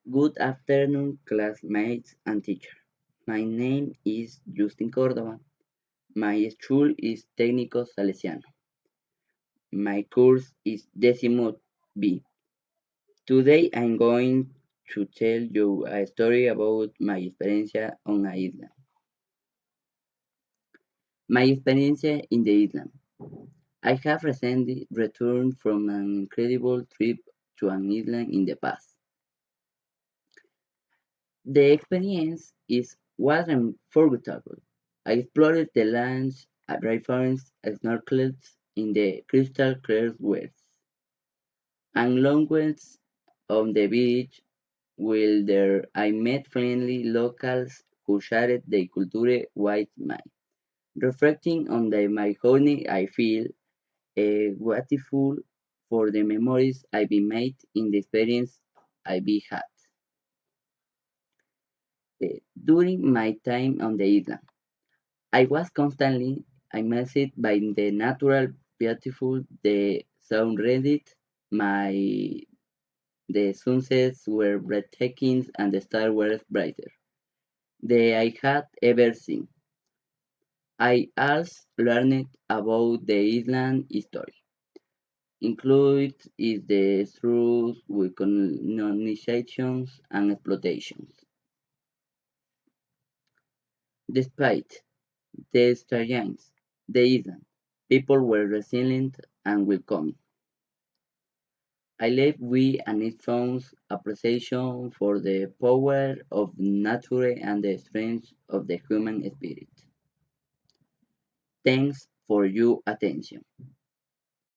Good afternoon, classmates and teacher. My name is Justin Cordova. My school is Técnico Salesiano. My course is Decimo B. Today I'm going to tell you a story about my experiencia on a island. My experiencia in the island. I have recently returned from an incredible trip to an island in the past. The experience was unforgettable. I explored the lands, rivers, snorkeled in the crystal clear waters, and longed on the beach while there I met friendly locals who shared their culture with mine. Reflecting on my journey, I feel grateful for the memories I've made in the experience I've had during my time on the island. I was constantly amazed by the natural beautiful the sunrise, my the sunsets were breathtaking and the stars were brighter than I had ever seen. I also learned about the island history, included is the through with colonizations and exploitations. Despite the strangeness, the island people were resilient and welcoming. I left with a newfound appreciation for the power of nature and the strength of the human spirit. Thanks for your attention.